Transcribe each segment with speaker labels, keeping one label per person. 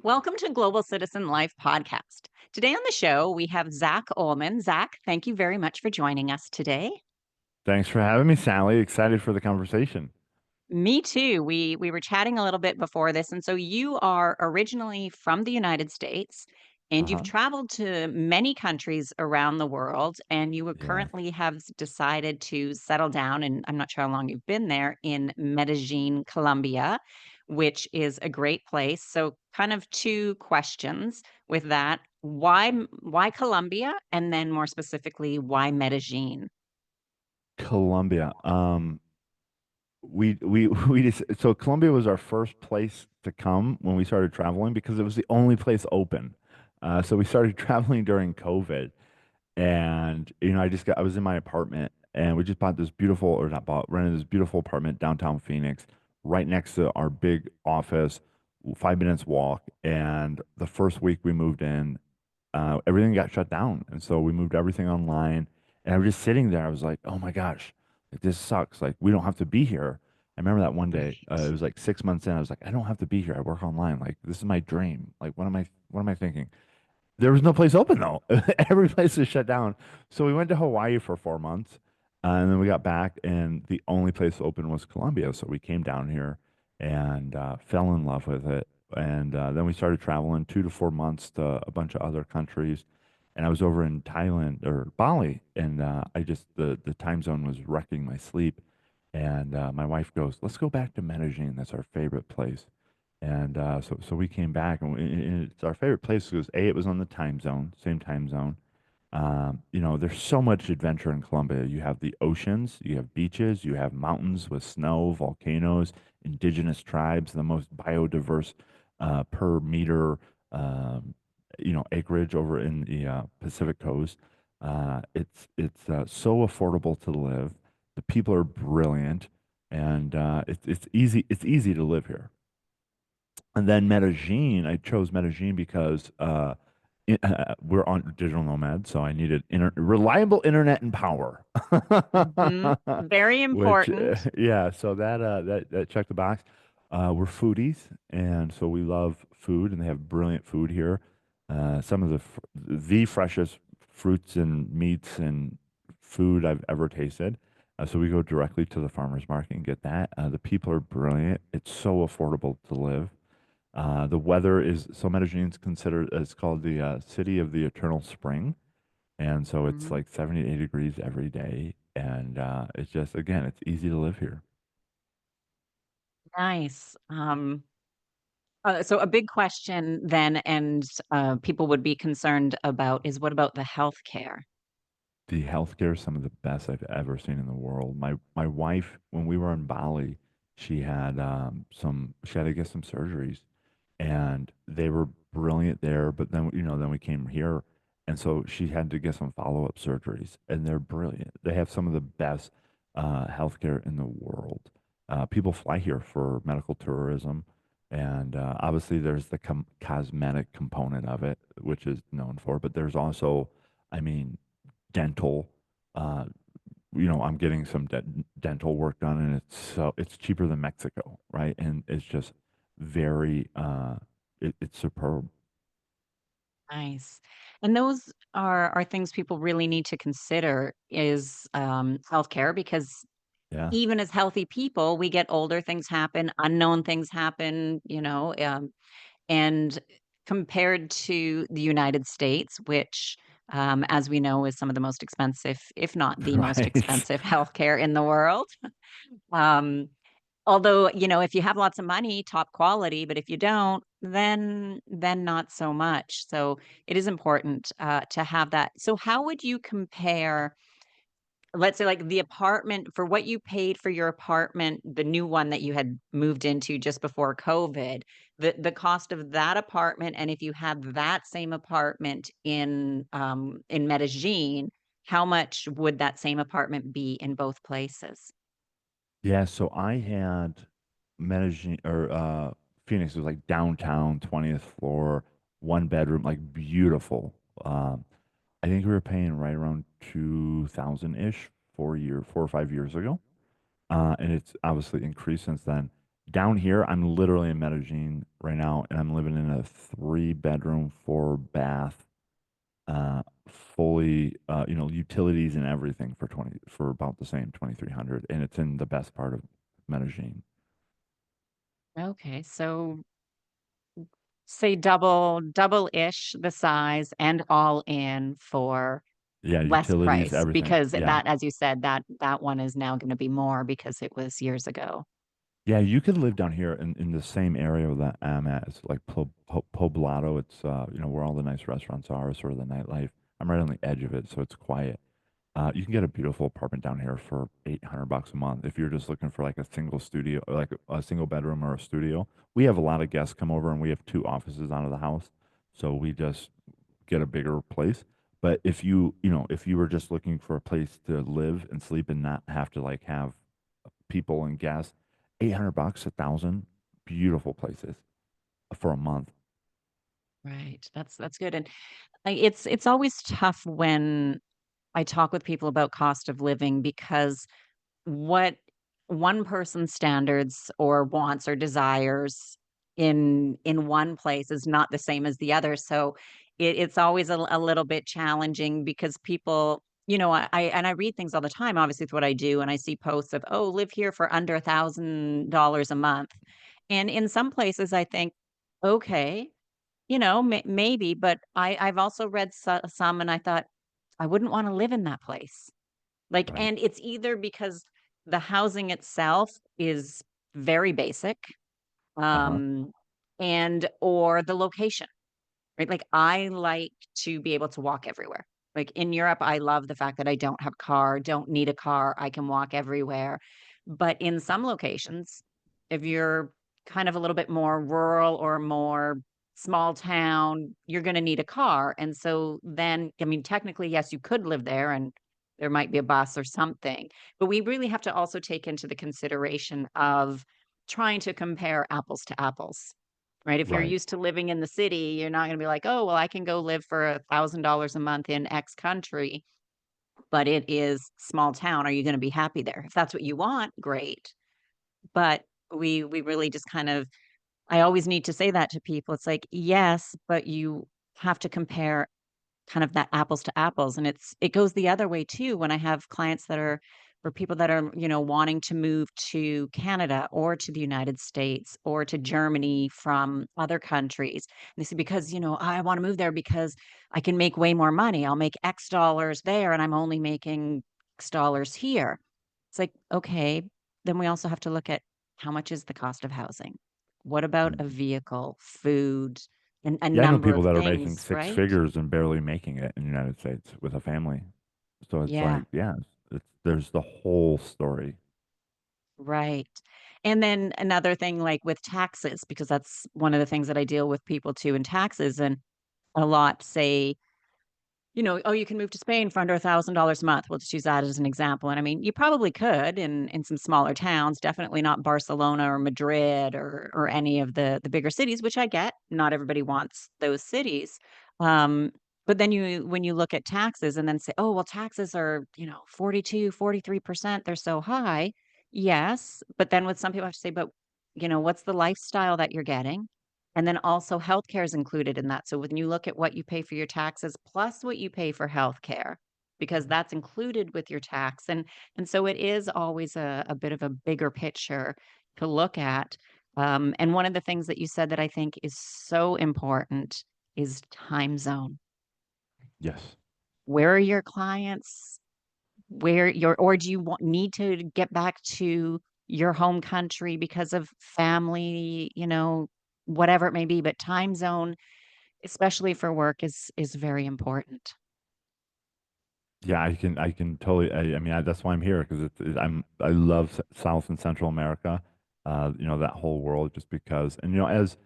Speaker 1: Welcome to Global Citizen Life podcast. Today on the show, we have Zach Oehlman. Zach, thank you very much for joining us today.
Speaker 2: Thanks for having me, Sally. Excited for the conversation.
Speaker 1: Me too. We were chatting a little bit before this, and so you are originally from the United States, and you've
Speaker 2: Uh-huh.
Speaker 1: traveled to many countries around the world, and you
Speaker 2: Yeah.
Speaker 1: currently have decided to settle down. And I'm not sure how long you've been there in Medellin, Colombia, which is a great place. So, kind of two questions with that: why Colombia, and then more specifically, why Medellin?
Speaker 2: Colombia. We just so Colombia was our first place to come when we started traveling because it was the only place open. So we started traveling during COVID, and I was in my apartment, and we just bought this beautiful, or not bought, rented this beautiful apartment downtown Phoenix, right next to our big office, 5 minutes walk. And the first week we moved in, everything got shut down. And so we moved everything online. And I was just sitting there. I was like, oh my gosh, like, this sucks. Like, we don't have to be here. I remember that one day, it was like 6 months in. I was like, I don't have to be here. I work online. Like, this is my dream. Like, what am I thinking? There was no place open though. Every place was shut down. So we went to Hawaii for 4 months, and then we got back, and the only place open was Colombia. So we came down here and fell in love with it. And then we started traveling 2 to 4 months to a bunch of other countries. And I was over in Thailand or Bali, and I just the time zone was wrecking my sleep. And my wife goes, "Let's go back to Medellin. That's our favorite place." And so we came back, and it's our favorite place because A, it was on the time zone, same time zone. There's so much adventure in Colombia. You have the oceans, you have beaches, you have mountains with snow, volcanoes, indigenous tribes, the most biodiverse per meter, acreage over in the Pacific coast. It's so affordable to live. The people are brilliant, and it's easy. It's easy to live here. And then Medellin, I chose Medellin because we're on digital nomads, so I needed reliable internet and power.
Speaker 1: Very
Speaker 2: Which,
Speaker 1: important.
Speaker 2: yeah, so that checked the box. We're foodies, and so we love food, and they have brilliant food here. Some of the freshest fruits and meats and food I've ever tasted. So we go directly to the farmers market and get that. The people are brilliant. It's so affordable to live. The weather is so Medellin's considered, it's called the city of the eternal spring, and so it's
Speaker 1: Mhm.
Speaker 2: like 78 degrees every day, and it's just, again, it's easy to live here.
Speaker 1: Nice. So a big question then, and people would be concerned about is what about the healthcare?
Speaker 2: The healthcare is some of the best I've ever seen in the world. My wife, when we were in Bali, she had to get some surgeries, and they were brilliant there. But then we came here, and so she had to get some follow-up surgeries, and they're brilliant. They have some of the best healthcare in the world. People fly here for medical tourism, and obviously there's the cosmetic component of it, which is known for, but there's also, I mean, dental. Uh, I'm getting some dental work done, and it's cheaper than Mexico, right? And it's just very it's superb.
Speaker 1: Nice. And those are things people really need to consider is healthcare because
Speaker 2: Yeah.
Speaker 1: even as healthy people, we get older, things happen, unknown things happen, and compared to the United States, which, as we know, is some of the most expensive, if not the most
Speaker 2: Right.
Speaker 1: expensive healthcare in the world. Um, Although, if you have lots of money, top quality, but if you don't, then not so much. So it is important to have that. So how would you compare, let's say, like the apartment for what you paid for your apartment, the new one that you had moved into just before COVID, the cost of that apartment, and if you had that same apartment in Medellin, how much would that same apartment be in both places?
Speaker 2: Yeah, so I had Medellin or Phoenix was like downtown, 20th floor, one bedroom, like beautiful. I think we were paying right around 2000-ish 4 or 5 years ago. And it's obviously increased since then. Down here, I'm literally in Medellin right now, and I'm living in a 3 bedroom, 4 bath, fully, utilities and everything for about the same 2,300, and it's in the best part of Medellin.
Speaker 1: Okay, so say double-ish the size and all in for
Speaker 2: Yeah,
Speaker 1: less
Speaker 2: utilities,
Speaker 1: price
Speaker 2: everything.
Speaker 1: because
Speaker 2: Yeah.
Speaker 1: that, as you said, that one is now gonna be more because it was years ago.
Speaker 2: Yeah, you could live down here in the same area that I'm at. It's like Poblado. It's where all the nice restaurants are, sort of the nightlife. I'm right on the edge of it, so it's quiet. You can get a beautiful apartment down here for $800 a month if you're just looking for like a single studio, or like a single bedroom or a studio. We have a lot of guests come over, and we have 2 offices out of the house, so we just get a bigger place. But if you were just looking for a place to live and sleep and not have to like have people and gas, 800 bucks, 1,000, beautiful places for a month.
Speaker 1: Right, that's good, and, it's always tough when I talk with people about cost of living because what one person's standards or wants or desires in one place is not the same as the other. So it's always a little bit challenging because people, I read things all the time, obviously with what I do, and I see posts of, oh, live here for under $1,000 a month. And in some places I think, okay, maybe, but I've also read some and I thought, I wouldn't want to live in that place. Like,
Speaker 2: Right.
Speaker 1: and it's either because the housing itself is very basic,
Speaker 2: Uh-huh.
Speaker 1: um, and or the location. Right? Like, I like to be able to walk everywhere. Like, in Europe, I love the fact that I don't have a car, don't need a car, I can walk everywhere. But in some locations, if you're kind of a little bit more rural or more small town, you're gonna need a car, and so then I mean, technically, yes, you could live there and there might be a bus or something, but we really have to also take into the consideration of trying to compare apples to apples. Right? If you're
Speaker 2: Right.
Speaker 1: used to living in the city, you're not gonna be like, "Oh, well, I can go live for $1,000 a month in X country," but it is small town. Are you gonna be happy there? If that's what you want, great. But we really just kind of I always need to say that to people. It's like, "Yes, but you have to compare kind of that apples to apples, and it goes the other way too when I have clients that are or people that are, wanting to move to Canada or to the United States or to Germany from other countries. And they say, because, I want to move there because I can make way more money. I'll make X dollars there and I'm only making X dollars here. It's like, okay, then we also have to look at how much is the cost of housing? What about a
Speaker 2: Mhm.
Speaker 1: vehicle, food, and a
Speaker 2: Yeah, I know
Speaker 1: number
Speaker 2: people
Speaker 1: of
Speaker 2: that are making
Speaker 1: things,
Speaker 2: six
Speaker 1: right?
Speaker 2: figures and barely making it in the United States with a family. So it's
Speaker 1: Yeah,
Speaker 2: like, yeah, there's the whole story.
Speaker 1: right. And then another thing, like with taxes, because that's one of the things that I deal with people too in taxes, and a lot say, "Oh, you can move to Spain for under $1,000 a month." We'll just use that as an example, and I mean, you probably could in some smaller towns, definitely not Barcelona or Madrid or any of the bigger cities, which I get. Not everybody wants those cities. Um, but then when you look at taxes and then say, "Oh, well, taxes are, 42, 43%, they're so high." Yes, but then with some people I have to say, "But, what's the lifestyle that you're getting?" And then also healthcare is included in that. So when you look at what you pay for your taxes plus what you pay for healthcare, because that's included with your tax. And so it is always a bit of a bigger picture to look at. And one of the things that you said that I think is so important is time zone.
Speaker 2: Yes.
Speaker 1: Where are your clients? Where your or do you need to get back to your home country because of family, whatever it may be, but time zone, especially for work, is very important.
Speaker 2: Yeah, I can totally. I mean, that's why I'm here because I love South and Central America, that whole world, just because. And as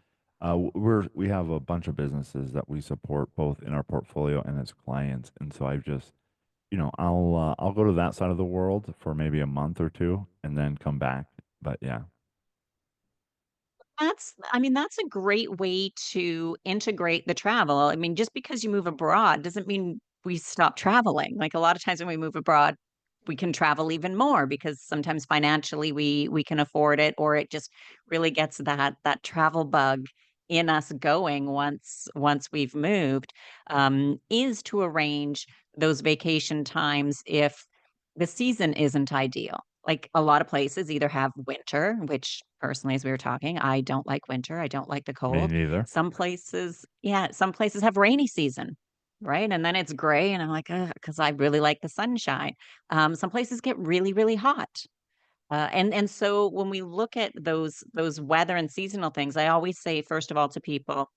Speaker 2: we have a bunch of businesses that we support both in our portfolio and as clients, and so I've just, I'll go to that side of the world for maybe a month or two and then come back. But yeah.
Speaker 1: I mean, that's a great way to integrate the travel. I mean, just because you move abroad doesn't mean we stop traveling. Like, a lot of times when we move abroad, we can travel even more because sometimes financially we can afford it, or it just really gets that travel bug in us going once we've moved, is to arrange those vacation times if the season isn't ideal. Like, a lot of places either have winter, which personally, as we were talking, I don't like winter, I don't like the
Speaker 2: Me
Speaker 1: cold.
Speaker 2: neither.
Speaker 1: Some places have rainy season, right? And then it's gray, and I'm like, because I really like the sunshine. Some places get really, really hot. And so when we look at those weather and seasonal things, I always say, first of all, to people,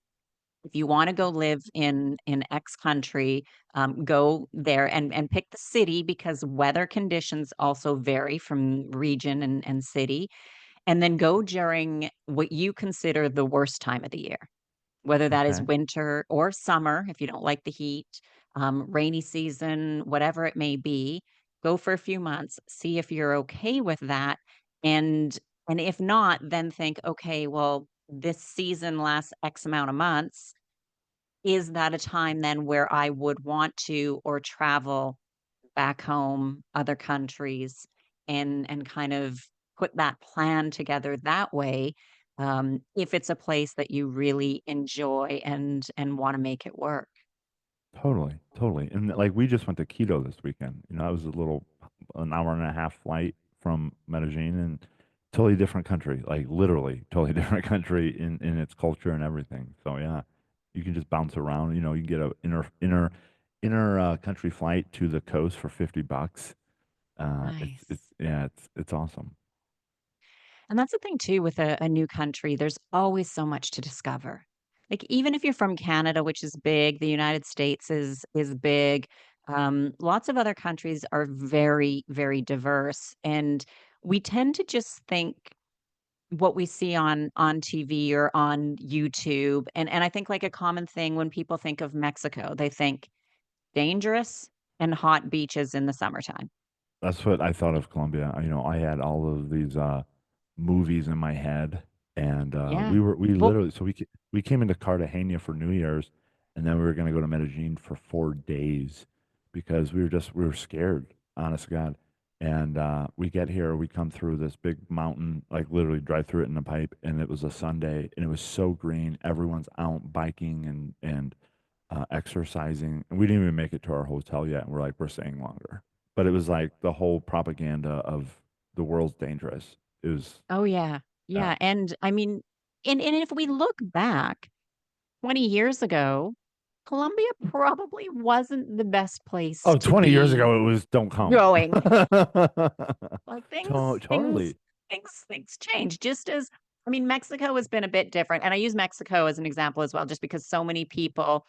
Speaker 1: if you wanna go live in X country, go there and pick the city because weather conditions also vary from region and city, and then go during what you consider the worst time of the year, whether that is
Speaker 2: Okay.
Speaker 1: winter or summer if you don't like the heat, rainy season, whatever it may be. Go for a few months, see if you're okay with that, and and if not, then think, "Okay, well, this season lasts X amount of months. Is that a time then where I would want to or travel back home, other countries, and kind of put that plan together that way, if it's a place that you really enjoy and wanna make it work."
Speaker 2: Totally, totally. And like we just went to Quito this weekend. That was a little an hour and a half flight from Medellin and totally different country, like literally totally different country in its culture and everything. So yeah, you can just bounce around. You can get a inner country flight to the coast for $50. It's
Speaker 1: Nice.
Speaker 2: yeah, it's awesome.
Speaker 1: And that's the thing too with a new country, there's always so much to discover. Like, even if you're from Canada, which is big, the United States is big, lots of other countries are very, very diverse, and we tend to just think what we see on TV or on YouTube, and I think, like, a common thing when people think of Mexico, they think dangerous and hot beaches in the summertime.
Speaker 2: That's what I thought of Colombia. I had all of these movies in my head, and
Speaker 1: Yeah.
Speaker 2: we
Speaker 1: Well,
Speaker 2: literally we came into Cartagena for New Year's, and then we were going to go to Medellin for 4 days because we were scared, honest to God. And we get here, we come through this big mountain, like literally drive through it in a pipe, and it was a Sunday, and it was so green. Everyone's out biking and exercising, and we didn't even make it to our hotel yet. And we're like, we're staying longer, but it was like the whole propaganda of the world's dangerous. It was,
Speaker 1: oh, yeah.
Speaker 2: uh,
Speaker 1: Yeah, and I mean, and if we look back 20 years ago, Colombia probably wasn't the best place
Speaker 2: oh,
Speaker 1: to
Speaker 2: 20 years
Speaker 1: be
Speaker 2: ago, it was don't come.
Speaker 1: going. Like,
Speaker 2: Totally.
Speaker 1: things change just as I mean, Mexico has been a bit different, and I use Mexico as an example as well just because so many people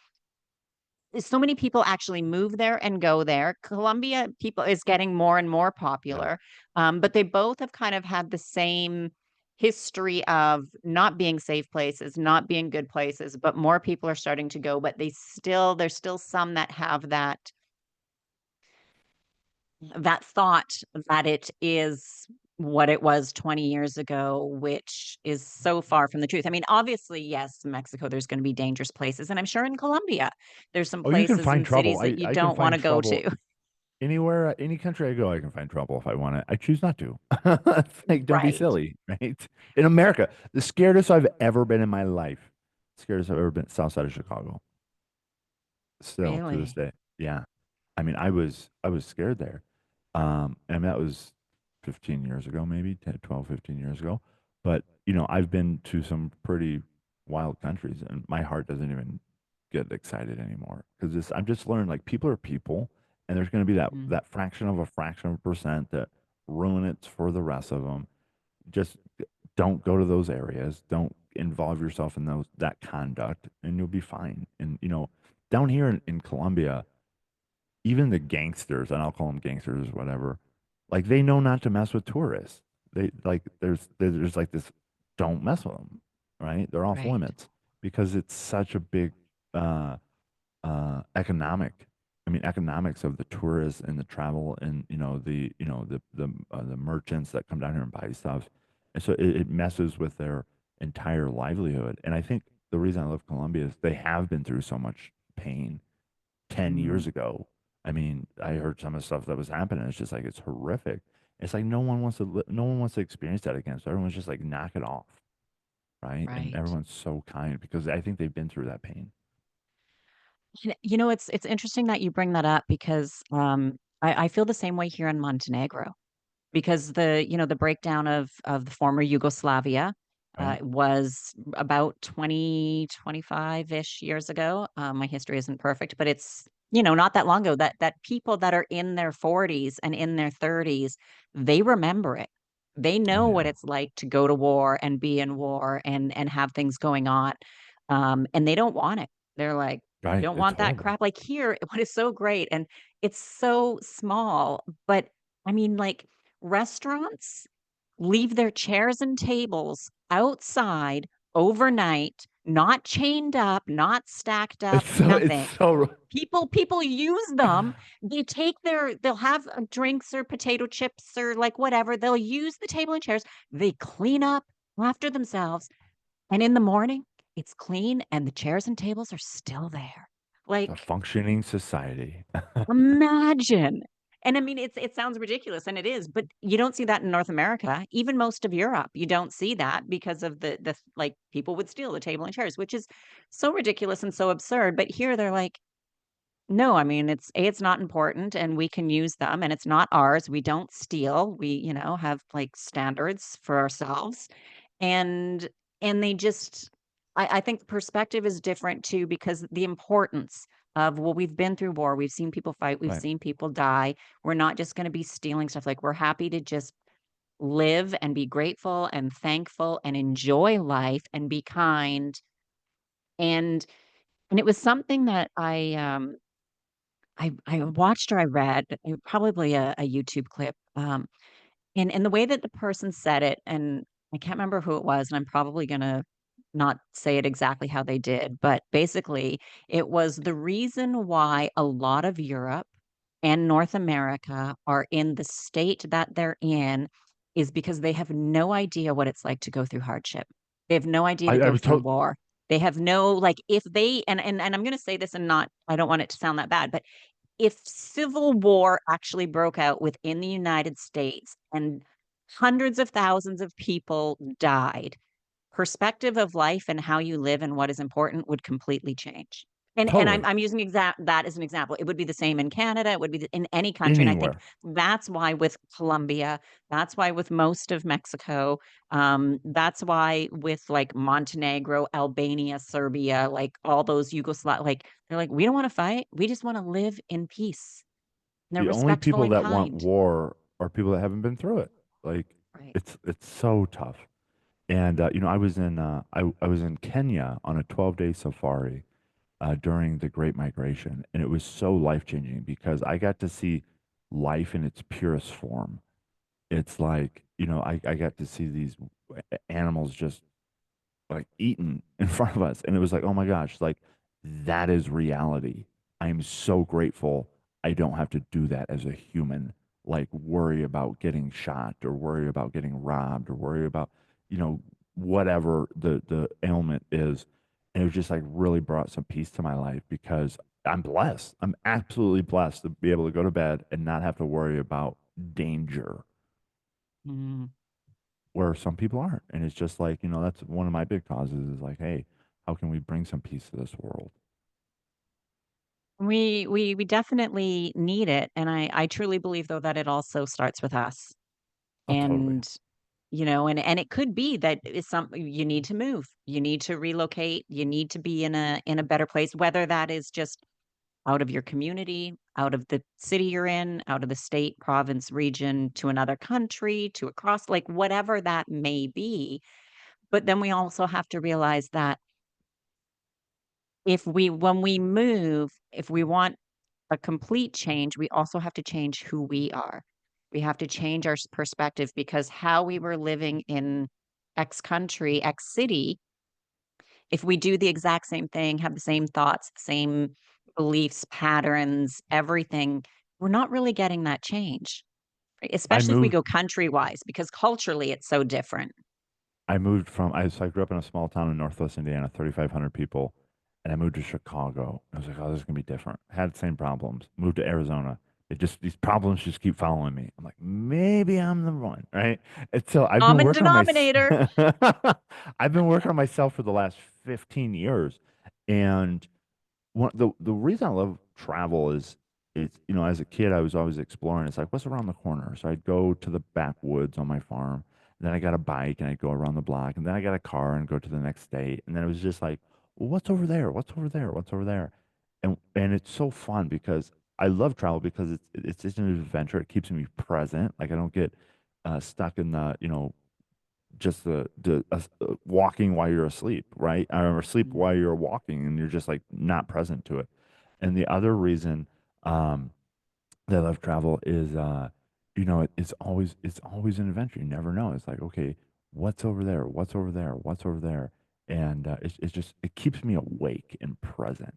Speaker 1: actually move there and go there. Colombia people is getting more and more
Speaker 2: Yeah.
Speaker 1: popular, but they both have kind of had the same history of not being safe places, not being good places, but more people are starting to go, but there's still some that have that thought that it is what it was 20 years ago, which is so far from the truth. I mean, obviously, yes, Mexico, there's going to be dangerous places. And I'm sure in Colombia, there's some
Speaker 2: Oh, you can
Speaker 1: places
Speaker 2: find
Speaker 1: and
Speaker 2: trouble.
Speaker 1: cities that
Speaker 2: I,
Speaker 1: you
Speaker 2: I can
Speaker 1: don't want
Speaker 2: find
Speaker 1: to go
Speaker 2: trouble
Speaker 1: to.
Speaker 2: anywhere, any country I go, I can find trouble if I want it. I choose not to. It's like, don't be
Speaker 1: Right.
Speaker 2: silly, right? In America, the scariest I've ever been in my life, scariest I've ever been, south side of Chicago, still to this
Speaker 1: Really?
Speaker 2: day. Yeah. I mean, I was scared there. And that was 15 years ago, maybe 10, 12, 15 years ago. But, I've been to some pretty wild countries and my heart doesn't even get excited anymore because I've just learned like people are people and there's going to be that
Speaker 1: Mhm.
Speaker 2: that fraction of a percent that ruin it for the rest of them. Just don't go to those areas. Don't involve yourself in that conduct and you'll be fine. And, down here in Colombia, even the gangsters, and I'll call them gangsters, whatever, like they know not to mess with tourists. They like there's like this, don't mess with them, right? They're off
Speaker 1: Right.
Speaker 2: limits because it's such a big uh, economic. I mean, economics of the tourists and the travel and the merchants that come down here and buy stuff, and so it messes with their entire livelihood. And I think the reason I love Colombia is they have been through so much pain 10 years
Speaker 1: Mhm.
Speaker 2: ago. I mean, I heard some of the stuff that was happening. It's just like it's horrific. It's like no one wants to experience that again. So everyone's just like knock it off, right? And
Speaker 1: Right.
Speaker 2: everyone's so kind because I think they've been through that pain.
Speaker 1: It's interesting that you bring that up because I feel the same way here in Montenegro. Because the breakdown of the former Yugoslavia
Speaker 2: Right?
Speaker 1: was about 25 ish years ago. My history isn't perfect, but it's not that long ago that people that are in their 40s and in their 30s, they remember it. They
Speaker 2: Oh
Speaker 1: know what
Speaker 2: yeah.
Speaker 1: it's like to go to war and be in war and have things going on. And they don't want it. They're like, we
Speaker 2: Right.
Speaker 1: don't
Speaker 2: It's
Speaker 1: want that
Speaker 2: horrible.
Speaker 1: crap. Like here, what is so great, and it's so small, but I mean, like, restaurants leave their chairs and tables outside overnight, not chained up, not stacked up,
Speaker 2: It's
Speaker 1: nothing.
Speaker 2: so
Speaker 1: People use them. They'll have drinks or potato chips or like whatever. They'll use the table and chairs. They clean up after themselves. And in the morning, it's clean and the chairs and tables are still there.
Speaker 2: it's a
Speaker 1: Like,
Speaker 2: functioning society.
Speaker 1: imagine. And I mean, it sounds ridiculous, and it is, but you don't see that in North America, even most of Europe. You don't see that because of the like people would steal the table and chairs, which is so ridiculous and so absurd. But here they're like, no, I mean, it's not important and we can use them and it's not ours. We don't steal. We, have like standards for ourselves. And they just I think the perspective is different too because the importance of, well, we've been through war, we've seen people fight, we've
Speaker 2: Right.
Speaker 1: seen people die. We're not just going to be stealing stuff. Like we're happy to just live and be grateful and thankful and enjoy life and be kind. And it was something that I watched or I read, probably a YouTube clip. And the way that the person said it, and I can't remember who it was, and I'm probably gonna not say it exactly how they did, but basically, it was the reason why a lot of Europe and North America are in the state that they're in is because they have no idea what it's like to go through hardship. They have no idea to
Speaker 2: I
Speaker 1: go
Speaker 2: was
Speaker 1: through
Speaker 2: told
Speaker 1: war. They have no, like, if they and I'm gonna say this and not I don't want it to sound that bad, but if civil war actually broke out within the United States and hundreds of thousands of people died, perspective of life and how you live and what is important would completely change. And I'm
Speaker 2: totally
Speaker 1: I'm using that as an example. It would be the same in Canada, it would be in any country, and I think
Speaker 2: anywhere.
Speaker 1: that's why with Colombia, that's why with most of Mexico, that's why with, like, Montenegro, Albania, Serbia, like, all those like, they're like, "We don't wanna fight, we just wanna live in peace." And they're
Speaker 2: The only
Speaker 1: respectful
Speaker 2: people
Speaker 1: and
Speaker 2: that want
Speaker 1: kind.
Speaker 2: war are people that haven't been through it. Like
Speaker 1: Right.
Speaker 2: it's so tough. And I was in Kenya on a 12-day safari during the Great Migration, and it was so life-changing because I got to see life in its purest form. It's like, I got to see these animals just like eaten in front of us. And it was like, oh my gosh, like that is reality. I'm so grateful I don't have to do that as a human, like worry about getting shot or worry about getting robbed or worry about, you know, whatever the ailment is. And it was just like really brought some peace to my life because I'm blessed. I'm absolutely blessed to be able to go to bed and not have to worry about danger
Speaker 1: Mm.
Speaker 2: where some people aren't. And it's just like, that's one of my big causes is like, hey, how can we bring some peace to this world?
Speaker 1: We definitely need it, and I truly believe, though, that it also starts with us.
Speaker 2: Oh, totally.
Speaker 1: And, and it could be that it's some you need to move, you need to relocate, you need to be in a better place, whether that is just out of your community, out of the city you're in, out of the state, province, region, to another country, to across, like, whatever that may be. But then we also have to realize that if we when we move, if we want a complete change, we also have to change who we are. We have to change our perspective because how we were living in X country, X city, if we do the exact same thing, have the same thoughts, same beliefs, patterns, everything, we're not really getting that change, right?
Speaker 2: I
Speaker 1: Especially if we
Speaker 2: moved
Speaker 1: go country wise, because culturally it's so different.
Speaker 2: I grew up in a small town in Northwest Indiana, 3,500 people. and I moved to Chicago. I was like, oh, this is gonna be different. Had the same problems. Moved to Arizona. It just these problems just keep following me. I'm like, maybe I'm the one, right? And so I've been
Speaker 1: Common
Speaker 2: working on my
Speaker 1: denominator.
Speaker 2: I've been working on myself for the last 15 years. And the reason I love travel is it's as a kid I was always exploring. It's like what's around the corner. So I'd go to the backwoods on my farm, and then I got a bike and I'd go around the block, and then I got a car and go to the next state, and then it was just like, well, what's over there? What's over there? What's over there? And it's so fun because I love travel because it's just an adventure. It keeps me present. Like I don't get stuck in the just the walking while you're asleep, right? Or asleep while you're walking, and you're just like not present to it. And the other reason um, that I love travel is, it's always an adventure. You never know. It's like, okay, what's over there? What's over there? What's over there? And it's just it keeps me awake and present.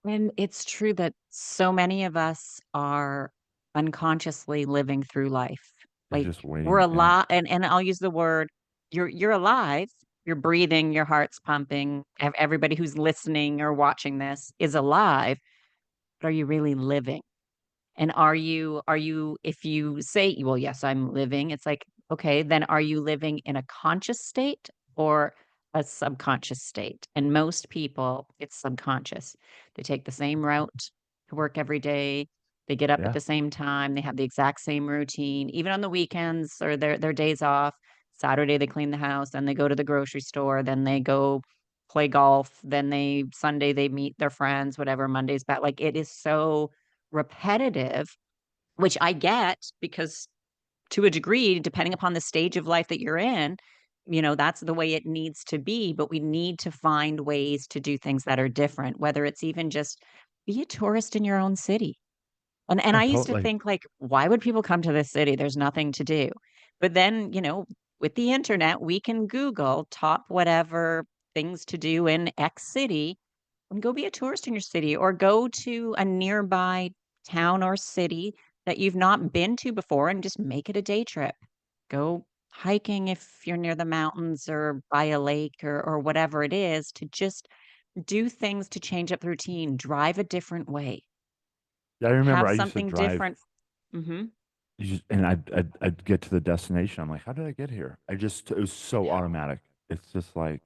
Speaker 1: And it's true that so many of us are unconsciously living through life.
Speaker 2: It's
Speaker 1: Like
Speaker 2: just
Speaker 1: we're
Speaker 2: waiting. Yeah,
Speaker 1: alive, and I'll use the word you're alive, you're breathing, your heart's pumping. Everybody who's listening or watching this is alive, but are you really living? And are you if you say, well, yes, I'm living, it's like, okay, then are you living in a conscious state or a subconscious state? And most people, it's subconscious. They take the same route to work every day. They get up at
Speaker 2: yeah.
Speaker 1: the same time. They have the exact same routine, even on the weekends or their days off. Saturday they clean the house, then they go to the grocery store, then they go play golf, then they Sunday they meet their friends, whatever, Monday's back. Like it is so repetitive, which I get because to a degree, depending upon the stage of life that you're in, that's the way it needs to be. But we need to find ways to do things that are different, whether it's even just be a tourist in your own city. And
Speaker 2: Oh,
Speaker 1: I used to
Speaker 2: totally.
Speaker 1: think like, why would people come to this city? There's nothing to do. But then, with the internet, we can Google top whatever things to do in X city and go be a tourist in your city or go to a nearby town or city that you've not been to before and just make it a day trip. Go hiking if you're near the mountains or by a lake or whatever it is, to just do things to change up the routine, drive a different way,
Speaker 2: Yeah, I remember
Speaker 1: have
Speaker 2: I used to
Speaker 1: something
Speaker 2: drive.
Speaker 1: different. Mhm.
Speaker 2: And I'd get to the destination. I'm like, how did I get here? It was so
Speaker 1: Yeah.
Speaker 2: automatic. It's just like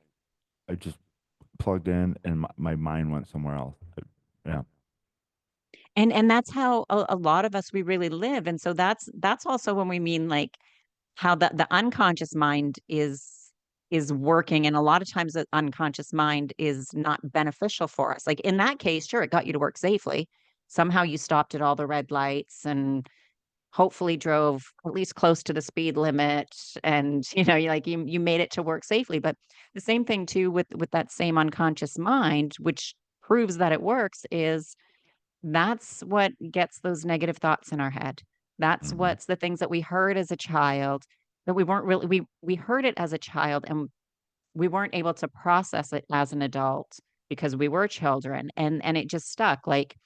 Speaker 2: I just plugged in and my mind went somewhere else. Yeah,
Speaker 1: And that's how a lot of us we really live. And so that's also when we mean like how the unconscious mind is working, and a lot of times the unconscious mind is not beneficial for us. Like in that case, sure, it got you to work safely. Somehow you stopped at all the red lights and hopefully drove at least close to the speed limit, and you made it to work safely. But the same thing too with that same unconscious mind, which proves that it works, is that's what gets those negative thoughts in our head. That's
Speaker 2: hmm,
Speaker 1: what's the things that we heard as a child that we weren't really we heard it as a child, and we weren't able to process it as an adult because we were children, and it just stuck. Like,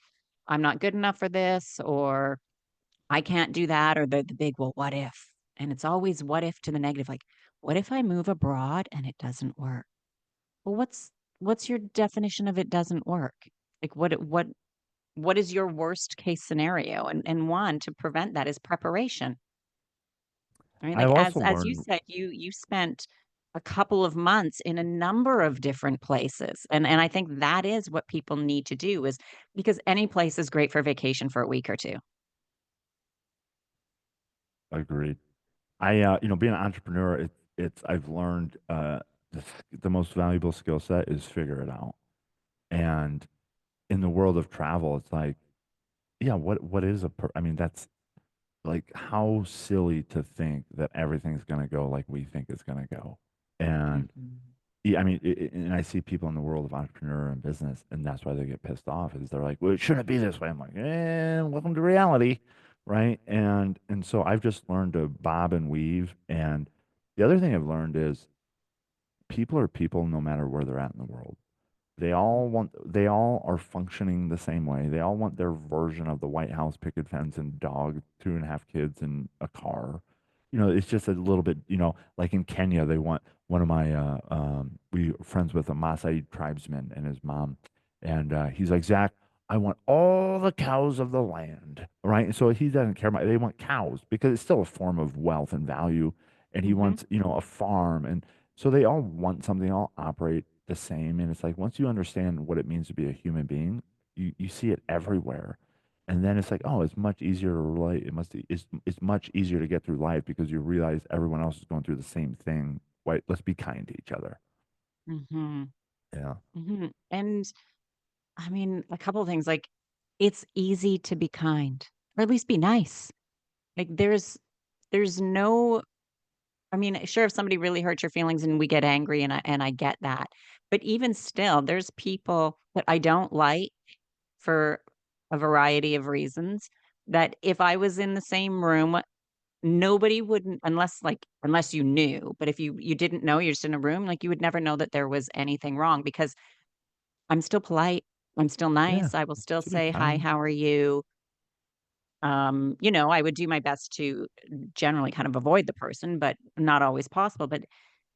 Speaker 1: I'm not good enough for this, or I can't do that, or the big, well, what if? And it's always what if to the negative. Like, what if I move abroad and it doesn't work? Well, what's your definition of it doesn't work? Like what is your worst case scenario? And one to prevent that is preparation. I mean,
Speaker 2: I've
Speaker 1: like
Speaker 2: also
Speaker 1: as you
Speaker 2: learned.
Speaker 1: said, you spent a couple of months in a number of different places. And I think that is what people need to do, is because any place is great for vacation for a week or two.
Speaker 2: Agreed. Being an entrepreneur, it's I've learned the most valuable skill set is figure it out. And in the world of travel, it's like, yeah, what is I mean, that's like how silly to think that everything's gonna go like we think it's gonna go. And
Speaker 1: Mhm.
Speaker 2: yeah, I mean, and I see people in the world of entrepreneur and business, and that's why they get pissed off. Is they're like, "Well, it shouldn't be this way." I'm like, welcome to reality, right?" And so I've just learned to bob and weave. And the other thing I've learned is people are people no matter where they're at in the world. They all are functioning the same way. They all want their version of the White House picket fence and dog, 2.5 kids, and a car. it's just a little bit, like in Kenya, they want one of my we are friends with a Maasai tribesman and his mom, and he's like, Zach, I want all the cows of the land, right? And so he doesn't care about, they want cows because it's still a form of wealth and value, and he
Speaker 1: Mhm.
Speaker 2: wants, a farm, and so they all want something, they all operate the same, and it's like once you understand what it means to be a human being, you see it everywhere. And then it's like, oh, it's much easier to relate. It's much easier to get through life because you realize everyone else is going through the same thing. Right? Let's be kind to each other.
Speaker 1: Mhm.
Speaker 2: Yeah.
Speaker 1: Mhm. And I mean, a couple of things, like, it's easy to be kind, or at least be nice. Like, there's no I mean, sure, if somebody really hurts your feelings and we get angry, and I get that. But even still, there's people that I don't like for a variety of reasons that if I was in the same room, nobody wouldn't unless you knew, but if you didn't know, you're just in a room, like, you would never know that there was anything wrong because I'm still polite, I'm still
Speaker 2: Yeah.
Speaker 1: nice, I will still
Speaker 2: To be
Speaker 1: say, "Hi,
Speaker 2: kind.
Speaker 1: how are you?" I would do my best to generally kind of avoid the person, but not always possible, but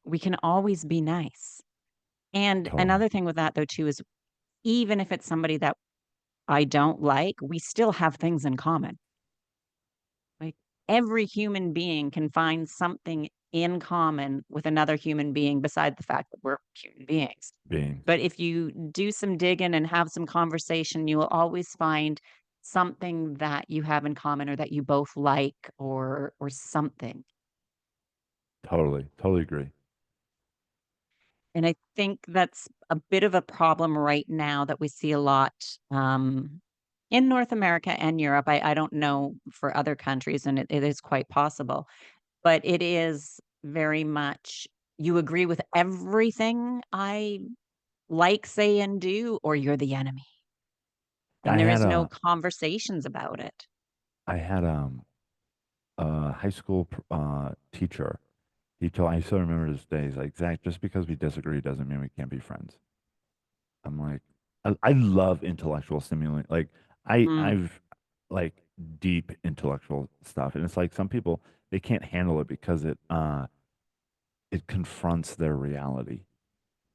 Speaker 1: we can always be nice. And
Speaker 2: Totally.
Speaker 1: another thing with that though too is even if it's somebody that I don't like, we still have things in common. Like every human being can find something in common with another human being beside the fact that we're human beings.
Speaker 2: Beings.
Speaker 1: But if you do some digging and have some conversation, you will always find something that you have in common or that you both like or something.
Speaker 2: Totally. Totally agree.
Speaker 1: And I think that's a bit of a problem right now that we see a lot in North America and Europe. I don't know for other countries, and it is quite possible, but it is very much you agree with everything I like, say, and do, or you're the enemy.
Speaker 2: I
Speaker 1: And there
Speaker 2: had
Speaker 1: is no
Speaker 2: a
Speaker 1: conversations about it.
Speaker 2: I had a high school teacher. I still remember this day. He's like, Zach, just because we disagree doesn't mean we can't be friends. I'm like, I love intellectual stimuli. Like
Speaker 1: Mm,
Speaker 2: I've like deep intellectual stuff, and it's like some people they can't handle it because it confronts their reality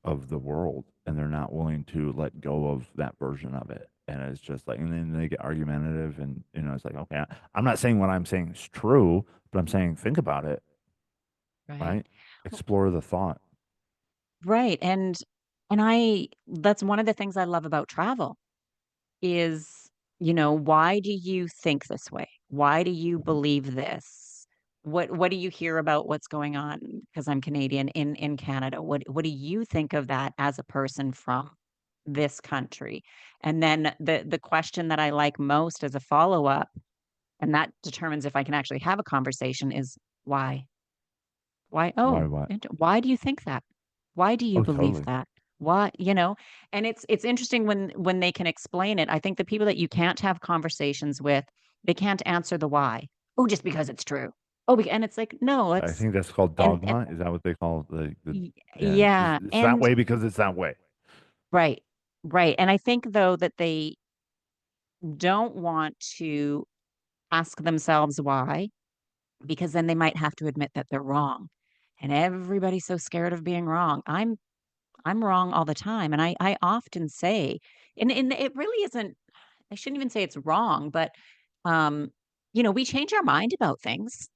Speaker 2: of the world, and they're not willing to let go of that version of it. And it's just like, and then they get argumentative, and it's like, okay, I'm not saying what I'm saying is true, but I'm saying think about it,
Speaker 1: right.
Speaker 2: right? Explore the thought.
Speaker 1: Right. And I that's one of the things I love about travel is, why do you think this way? Why do you
Speaker 2: Mhm.
Speaker 1: believe this? What do you hear about what's going on? Because I'm Canadian in Canada. What do you think of that as a person from this country? And then the question that I like most as a follow-up, and that determines if I can actually have a conversation is why? Why?
Speaker 2: Why?
Speaker 1: Oh,
Speaker 2: What?
Speaker 1: why do you think that? Why do you
Speaker 2: Oh,
Speaker 1: believe
Speaker 2: totally.
Speaker 1: that? Why, and it's interesting when they can explain it. I think the people that you can't have conversations with, they can't answer the why. Oh, just because it's true. Oh, and it's like, no,
Speaker 2: I
Speaker 1: it's
Speaker 2: think that's called
Speaker 1: and
Speaker 2: dogma. Is that what they call the yeah,
Speaker 1: yeah,
Speaker 2: it's that
Speaker 1: and
Speaker 2: way because it's that way.
Speaker 1: right, right. And I think though that they don't want to ask themselves why, because then they might have to admit that they're wrong. And everybody's so scared of being wrong. I'm wrong all the time, and I often say and it really isn't I shouldn't even say it's wrong, but, um, we change our mind about things,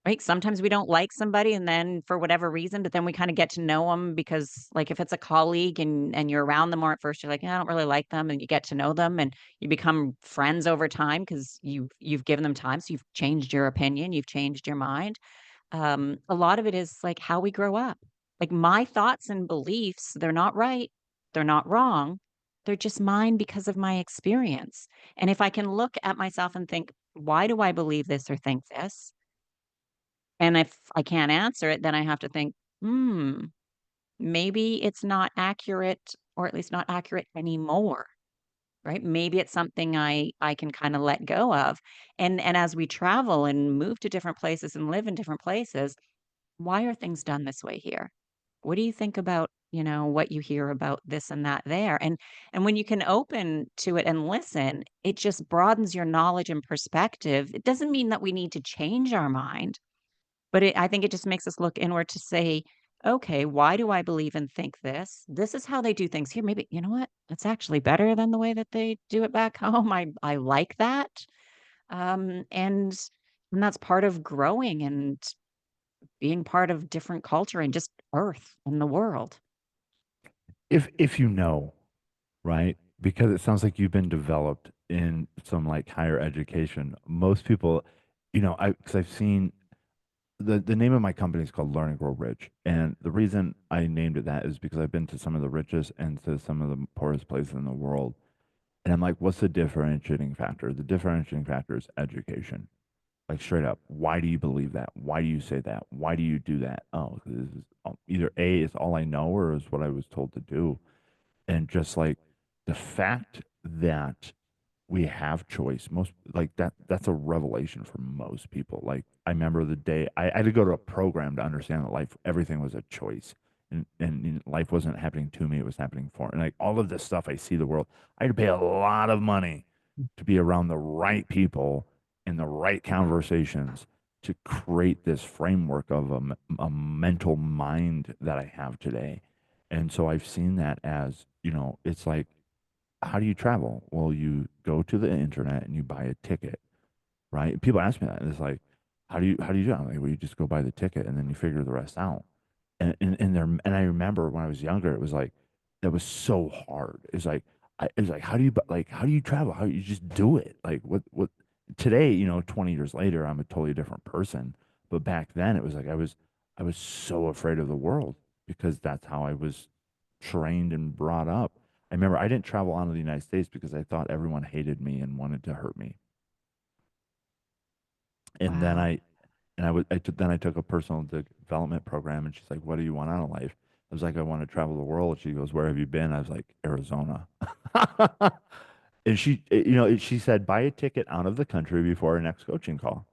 Speaker 1: right? Sometimes we don't like somebody, and then for whatever reason, but then we kinda get to know them because, like, if it's a colleague and you're around them more at first, you're like, "Yeah, I don't really like them," and you get to know them, and you become friends over time because you've given them time, so you've changed your opinion, you've changed your mind. A lot of it is like how we grow up. Like my thoughts and beliefs, they're not right. They're not wrong. They're just mine because of my experience. And if I can look at myself and think, why do I believe this or think this? And if I can't answer it, then I have to think, hmm, maybe it's not accurate or at least not accurate anymore. Right? Maybe it's something I can kind of let go of. And as we travel and move to different places and live in different places, why are things done this way here? What do you think about, what you hear about this and that there? And when you can open to it and listen, it just broadens your knowledge and perspective. It doesn't mean that we need to change our mind, But I think it just makes us look inward to say, "Okay, why do I believe and think this? This is how they do things here. Maybe you know what? That's actually better than the way that they do it back home. I like that." Um, and and that's part of growing and being part of different culture and just Earth and the world.
Speaker 2: If you know, right? Because it sounds like you've been developed in some like higher education. Most people, because I've seen the name of my company is called Learn and Grow Rich, and the reason I named it that is because I've been to some of the richest and to some of the poorest places in the world, and I'm like, what's the differentiating factor? The differentiating factor is education. Like straight up, why do you believe that? Why do you say that? Why do you do that? Oh, 'cause this is either A is all I know or is what I was told to do. And just like the fact that we have choice, most like that's a revelation for most people. Like I remember the day I had to go to a program to understand that life, everything was a choice. And life wasn't happening to me, it was happening for me. And like all of this stuff I see the world, I had to pay a lot of money to be around the right people in the right conversations to create this framework of a mental mind that I have today. And so I've seen that as, it's like, how do you travel? Well, you go to the internet and you buy a ticket, right? People ask me that, and it's like, how do you do it? I'm like, well, you just go buy the ticket and then you figure the rest out. And I remember when I was younger, it was like that was so hard. It's like how do you travel? How you just do it? Like what today, 20 years later, I'm a totally different person. But back then it was like I was so afraid of the world because that's how I was trained and brought up. I remember I didn't travel out of the United States because I thought everyone hated me and wanted to hurt me. And then
Speaker 1: Wow.
Speaker 2: then I took a personal development program, and she's like, "What do you want out of life?" I was like, "I want to travel the world." She goes, "Where have you been?" I was like, "Arizona." And she said, "Buy a ticket out of the country before our next coaching call."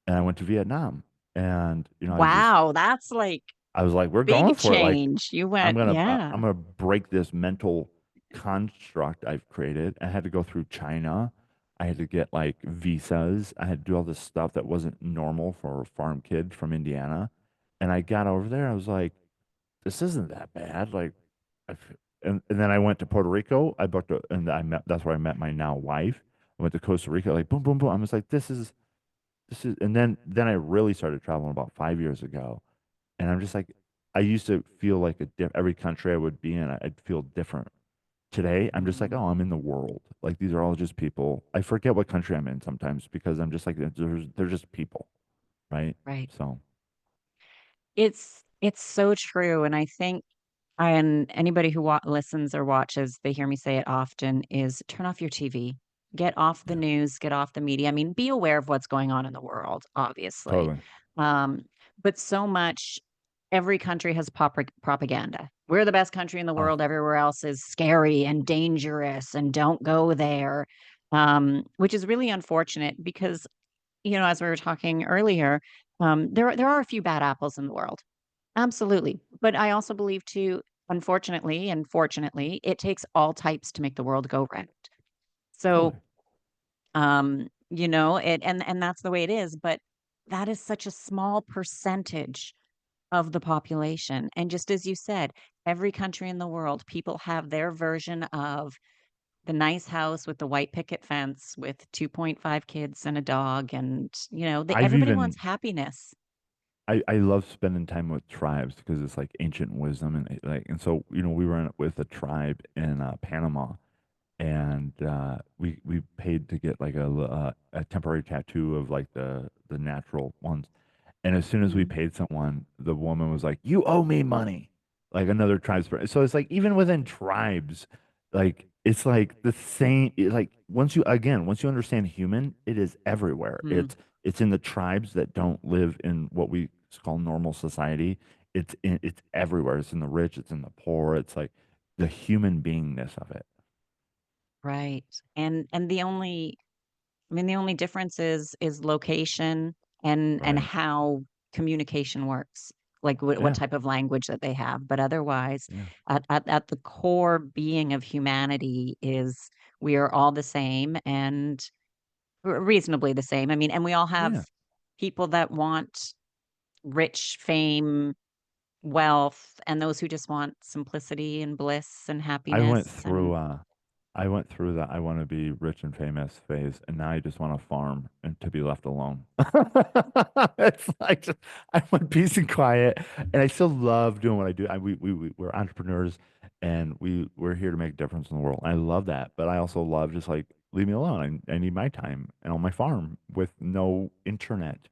Speaker 2: And I went to Vietnam, and
Speaker 1: Wow, that's like
Speaker 2: I was like, "We're going
Speaker 1: big
Speaker 2: for it!" Like,
Speaker 1: change. You went, yeah.
Speaker 2: I'm gonna break this mental construct I've created. I had to go through China. I had to get like visas. I had to do all this stuff that wasn't normal for a farm kid from Indiana. And I got over there. I was like, this isn't that bad. Like, and then I went to Puerto Rico. And that's where I met my now wife. I went to Costa Rica. Like, boom, boom, boom. I was like, this is. And then I really started traveling about 5 years ago. And I'm just like, I used to feel like every country I would be in, I'd feel different. Today, I'm just like,
Speaker 1: Mm,
Speaker 2: oh, I'm in the world. Like these are all just people. I forget what country I'm in sometimes because I'm just like, they're just people, right?
Speaker 1: right.
Speaker 2: So
Speaker 1: It's so true, and I think and anybody who listens or watches, they hear me say it often, is turn off your TV. Get off the
Speaker 2: yeah,
Speaker 1: news, get off the media. I mean, be aware of what's going on in the world, obviously.
Speaker 2: totally.
Speaker 1: Um, but so much every country has propaganda. We're the best country in the
Speaker 2: Oh,
Speaker 1: world, everywhere else is scary and dangerous and don't go there. Which is really unfortunate because, as we were talking earlier, there are a few bad apples in the world. Absolutely. But I also believe too, unfortunately and fortunately, it takes all types to make the world go round. So,
Speaker 2: totally.
Speaker 1: and that's the way it is, but that is such a small percentage of the population. And just as you said, every country in the world, people have their version of the nice house with the white picket fence with 2.5 kids and a dog and,
Speaker 2: I've
Speaker 1: everybody
Speaker 2: even
Speaker 1: wants happiness.
Speaker 2: I love spending time with tribes because it's like ancient wisdom and so we were with a tribe in Panama and we paid to get like a temporary tattoo of like the natural ones. And as soon as we
Speaker 1: Mm,
Speaker 2: paid someone, the woman was like, "You owe me money," like another tribesperson. So it's like even within tribes, like it's like the same. Like once you understand human, it is everywhere.
Speaker 1: mm,
Speaker 2: It's in the tribes that don't live in what we call normal society. It's everywhere. It's in the rich. It's in the poor. It's like the human beingness of it.
Speaker 1: right. And the only difference is location and
Speaker 2: Right.
Speaker 1: how communication works, like what
Speaker 2: Yeah.
Speaker 1: type of language that they have. But otherwise,
Speaker 2: Yeah.
Speaker 1: at the core being of humanity is we are all the same and reasonably the same. I mean, and we all have
Speaker 2: Yeah.
Speaker 1: people that want rich, fame, wealth, and those who just want simplicity and bliss and
Speaker 2: I went
Speaker 1: happiness
Speaker 2: through
Speaker 1: and
Speaker 2: uh I went through that I want to be rich and famous phase, and now I just want to farm and to be left alone. It's like I want peace and quiet, and I still love doing what I do. We're entrepreneurs, and we're here to make a difference in the world. I love that, but I also love just like leave me alone. I need my time and on my farm with no internet.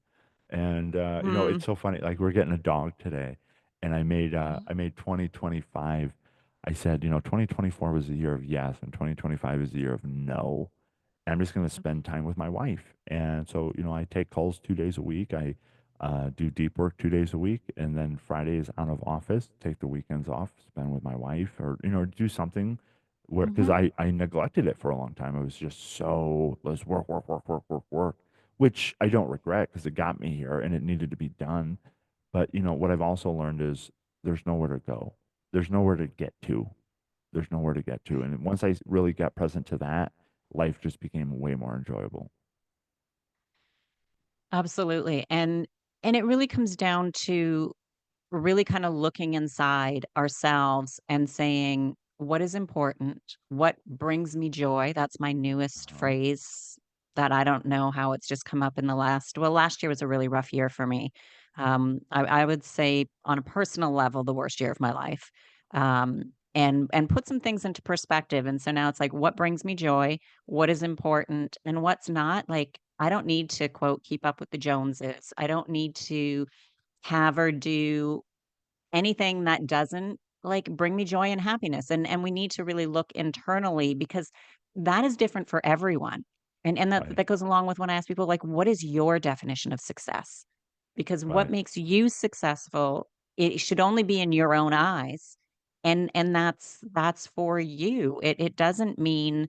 Speaker 2: And
Speaker 1: mm,
Speaker 2: it's so funny. Like we're getting a dog today, and
Speaker 1: mhm,
Speaker 2: I made 2025. I said, 2024 was the year of yes, and 2025 is the year of no. And I'm just going to spend time with my wife. And so, I take calls 2 days a week. I do deep work 2 days a week. And then Friday is out of office, take the weekends off, spend with my wife or, do something where, because
Speaker 1: mhm.
Speaker 2: I neglected it for a long time. I was just so, let's work, work, work, work, work, work, which I don't regret because it got me here and it needed to be done. But, what I've also learned is there's nowhere to go. There's nowhere to get to. There's nowhere to get to.
Speaker 1: Right.
Speaker 2: And once I really got present to that, life just became way more enjoyable.
Speaker 1: Absolutely, and it really comes down to really kind of looking inside ourselves and saying, "What is important? What brings me joy?" That's my newest
Speaker 2: Uh-huh.
Speaker 1: phrase that I don't know how it's just come up in the last year was a really rough year for me. I would say on a personal level, the worst year of my life. And put some things into perspective. And so now it's like, what brings me joy? What is important and what's not? Like, I don't need to quote keep up with the Joneses. I don't need to have or do anything that doesn't, like, bring me joy and happiness, and we need to really look internally because that is different for everyone, and
Speaker 2: Right.
Speaker 1: that goes along with when I ask people, like, "What is your definition of success?" Because what
Speaker 2: Right.
Speaker 1: makes you successful, it should only be in your own eyes, and that's for you. It doesn't mean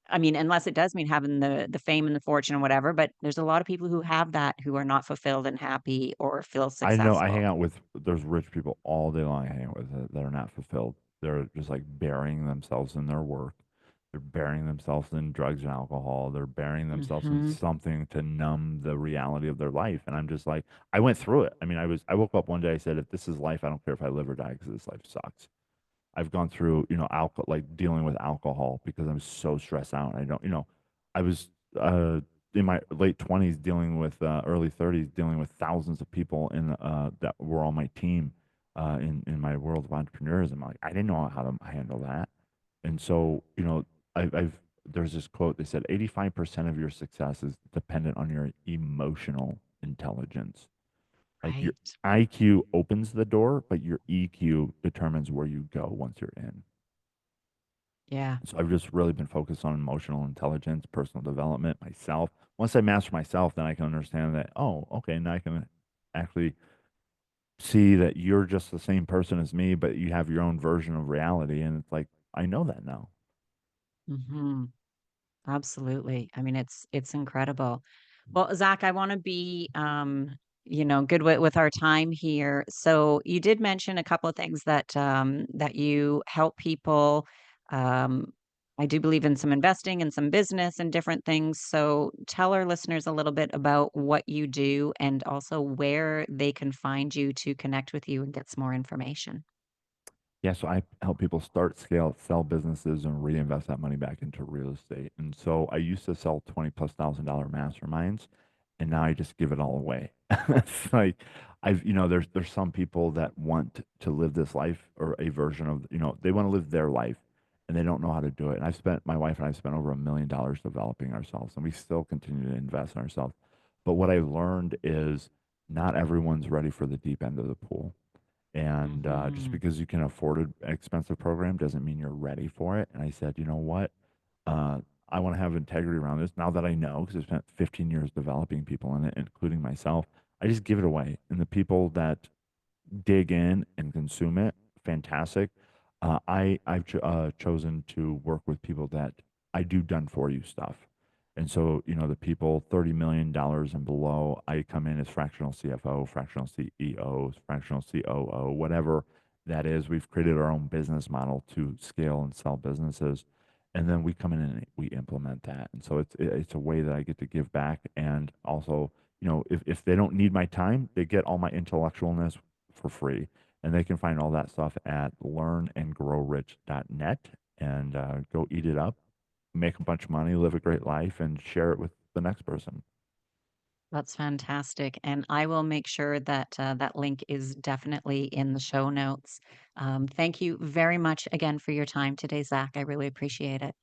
Speaker 1: I mean, unless it does mean having the fame and the fortune and whatever, but there's a lot of people who have that who are not fulfilled and happy or feel
Speaker 2: I know I hang
Speaker 1: successful.
Speaker 2: out with there's rich people all day long I hang out with that are not fulfilled. They're just like burying themselves in their work. They're burying themselves in drugs and alcohol. They're burying themselves in
Speaker 1: Mhm.
Speaker 2: something to numb the reality of their life. And I'm just like, I went through it. I mean, I woke up one day, I said, if this is life, I don't care if I live or die because this life sucks. I've gone through, alcohol, like dealing with alcohol because I'm so stressed out. I don't, I was uh, in my late 20s dealing with early 30s, dealing with thousands of people that were on my team in my world of entrepreneurs. I'm like, I didn't know how to handle that. And so, there's this quote, they said 85% of your success is dependent on your emotional intelligence. Like your
Speaker 1: Right.
Speaker 2: IQ opens the door, but your EQ determines where you go once you're in.
Speaker 1: Yeah.
Speaker 2: So I've just really been focused on emotional intelligence, personal development, myself. Once I master myself, then I can understand that, oh, okay, now I can actually see that you're just the same person as me, but you have your own version of reality. And it's like, I know that now.
Speaker 1: Mhm. Absolutely. I mean, it's incredible. Well, Zach, I wanna be, good with our time here. So you did mention a couple of things that you help people. Um, I do believe in some investing and some business and different things. So tell our listeners a little bit about what you do and also where they can find you to connect with you and get some more information.
Speaker 2: Yeah, so I help people start, scale, sell businesses, and reinvest that money back into real estate. And so I used to sell 20 plus $1,000 masterminds, and now I just give it all away. It's like there's some people that want to live this life or a version of, they want to live their life and they don't know how to do it. And my wife and I have spent over $1 million developing ourselves, and we still continue to invest in ourselves. But what I've learned is not everyone's ready for the deep end of the pool. And just
Speaker 1: Mhm.
Speaker 2: because you can afford an expensive program doesn't mean you're ready for it. And I said, you know what? Uh, I want to have integrity around this now that I know because I spent 15 years developing people in it, including myself. I just give it away. And the people that dig in and consume it, fantastic. I've chosen to work with people that I do done for you stuff. And so, the people $30 million and below, I come in as fractional CFO, fractional CEO, fractional COO, whatever that is. We've created our own business model to scale and sell businesses. And then we come in and we implement that. And so it's a way that I get to give back and also, if they don't need my time, they get all my intellectualness for free. And they can find all that stuff at learnandgrowrich.net and go eat it up, make a bunch of money, live a great life, and share it with the next person.
Speaker 1: That's fantastic, and I will make sure that, that link is definitely in the show notes. Thank you very much again for your time today, Zach. I really appreciate it.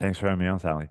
Speaker 2: Thanks for having me on, Sally.